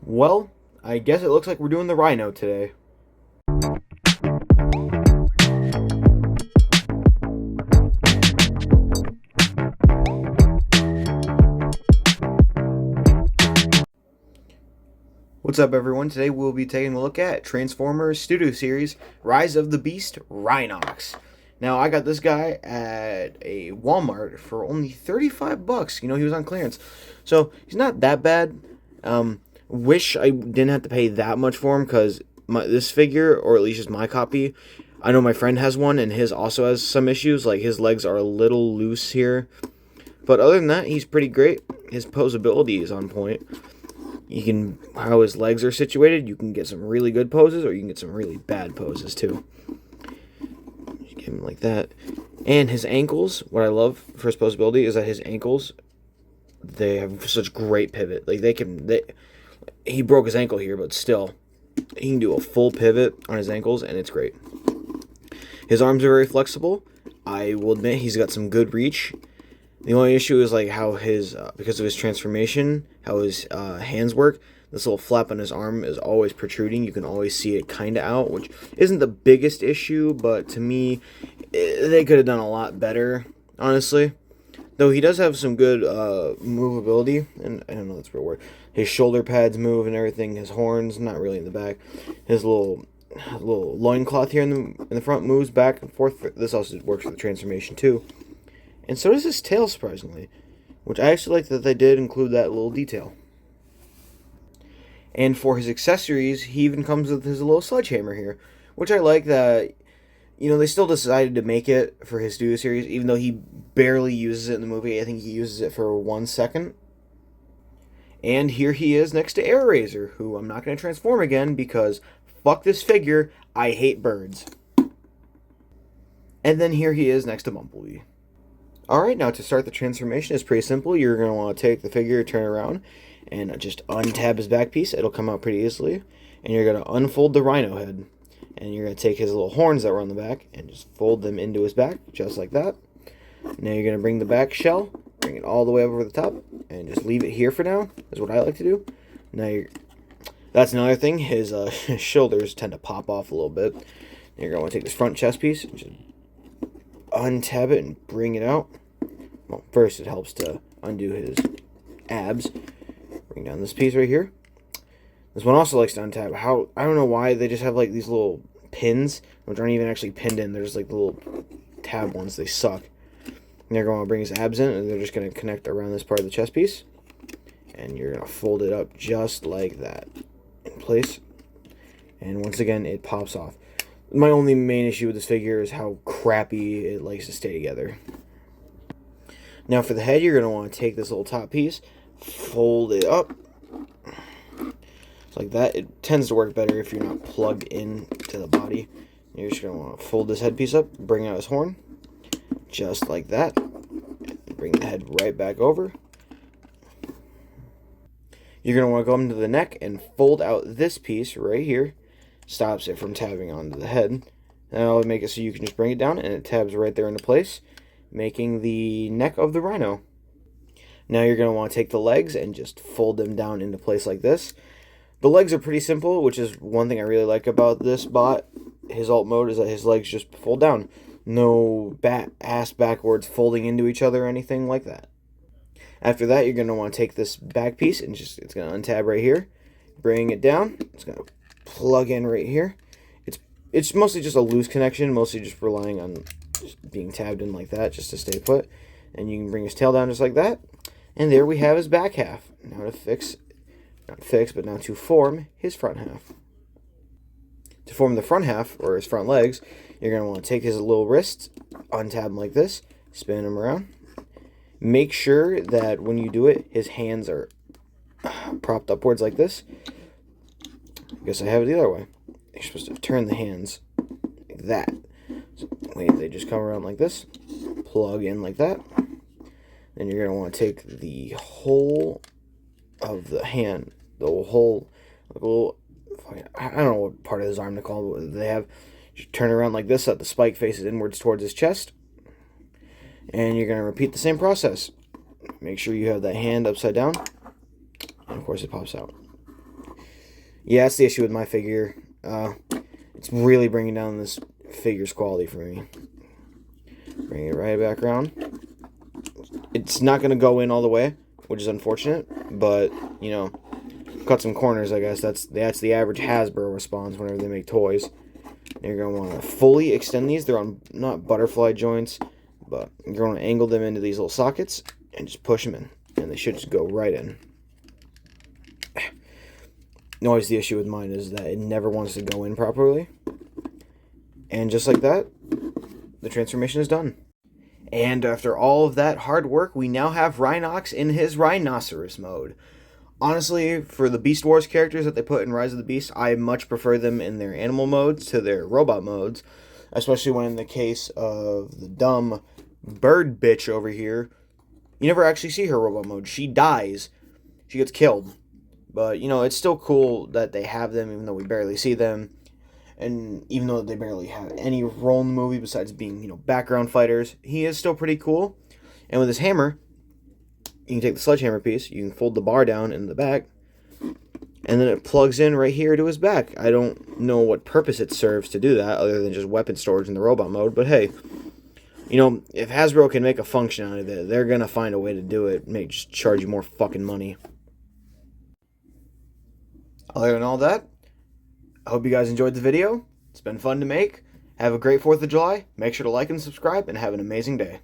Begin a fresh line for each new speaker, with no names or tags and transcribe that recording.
Well, I guess it looks like we're doing the Rhino today. What's up, everyone? Today we'll be taking a look at Transformers Studio Series Rise of the Beast Rhinox. Now, I got this guy at a Walmart for only 35 bucks. You know, he was on clearance. So, he's not that bad. Wish I didn't have to pay that much for him because this figure, or at least just my copy, I know my friend has one and his also has some issues. Like, his legs are a little loose here. But other than that, he's pretty great. His posability is on point. You can, how his legs are situated, you can get some really good poses, or you can get some really bad poses too. Just give him like that. And his ankles, what I love for his posability is that his ankles, they have such great pivot. Like he broke his ankle here, but still, he can do a full pivot on his ankles, and it's great. His arms are very flexible. I will admit he's got some good reach. The only issue is like how his, because of his transformation, how his hands work. This little flap on his arm is always protruding. You can always see it kind of out, which isn't the biggest issue, but to me, they could have done a lot better, honestly. Though he does have some good movability, and I don't know if that's a real word. His shoulder pads move and everything. His horns, not really in the back. His little loincloth here in the front moves back and forth. This also works for the transformation too. And so does his tail, surprisingly, which I actually like that they did include that little detail. And for his accessories, he even comes with his little sledgehammer here, which I like that, you know, they still decided to make it for his studio series, even though he barely uses it in the movie. I think he uses it for 1 second. And here he is next to Air Razor, who I'm not going to transform again because fuck this figure, I hate birds. And then here he is next to Bumblebee. Alright, now to start the transformation, it's pretty simple. You're going to want to take the figure, turn around, and just untab his back piece. It'll come out pretty easily. And you're going to unfold the rhino head. And you're going to take his little horns that were on the back and just fold them into his back, just like that. Now you're going to bring the back shell, bring it all the way over the top, and just leave it here for now, is what I like to do. Now that's another thing, his shoulders tend to pop off a little bit. Now you're going to want to take this front chest piece and just untab it and bring it out. Well, first it helps to undo his abs. Bring down this piece right here. This one also likes to untap. I don't know why they just have like these little pins, which aren't even actually pinned in. They're just like the little tab ones. They suck. And they're going to bring his abs in, and they're just going to connect around this part of the chest piece. And you're going to fold it up just like that in place. And once again, it pops off. My only main issue with this figure is how crappy it likes to stay together. Now for the head, you're going to want to take this little top piece, fold it up, like that. It tends to work better if you're not plugged in to the body. You're just going to want to fold this head piece up, bring out his horn, just like that. Bring the head right back over. You're going to want to go into the neck and fold out this piece right here. Stops it from tabbing onto the head. That'll make it so you can just bring it down and it tabs right there into place, making the neck of the rhino. Now you're going to want to take the legs and just fold them down into place like this. The legs are pretty simple, which is one thing I really like about this bot. His alt mode is that his legs just fold down. No ass backwards folding into each other or anything like that. After that, you're going to want to take this back piece and it's going to untab right here. Bring it down. It's going to plug in right here. It's mostly just a loose connection, mostly just relying on just being tabbed in like that just to stay put. And you can bring his tail down just like that. And there we have his back half. Now to form his front half. To form the front half, or his front legs, you're going to want to take his little wrists, untab him like this, spin him around. Make sure that when you do it, his hands are propped upwards like this. I guess I have it the other way. You're supposed to turn the hands like that. So they just come around like this, plug in like that. Then you're going to want to take the whole of the hand, the whole, I don't know what part of his arm to call it, but they have, just turn around like this so that the spike faces inwards towards his chest. And you're going to repeat the same process. Make sure you have that hand upside down. And of course it pops out. Yeah, that's the issue with my figure. It's really bringing down this figure's quality for me. Bring it right back around. It's not going to go in all the way, which is unfortunate, but, you know, cut some corners, I guess. That's the average Hasbro response whenever they make toys. You're going to want to fully extend these. They're on, not butterfly joints, but you're going to angle them into these little sockets and just push them in, and they should just go right in. Always the issue with mine is that it never wants to go in properly. And just like that, the transformation is done. And after all of that hard work, we now have Rhinox in his Rhinoceros mode. Honestly, for the Beast Wars characters that they put in Rise of the Beast, I much prefer them in their animal modes to their robot modes. Especially when in the case of the dumb bird bitch over here, you never actually see her robot mode. She dies. She gets killed. But, you know, it's still cool that they have them, even though we barely see them. And even though they barely have any role in the movie besides being, you know, background fighters, he is still pretty cool. And with his hammer, you can take the sledgehammer piece, you can fold the bar down in the back, and then it plugs in right here to his back. I don't know what purpose it serves to do that, other than just weapon storage in the robot mode. But hey, you know, if Hasbro can make a function out of it, they're going to find a way to do it. Just charge you more fucking money. Other than all that, I hope you guys enjoyed the video. It's been fun to make. Have a great 4th of July. Make sure to like and subscribe, and have an amazing day.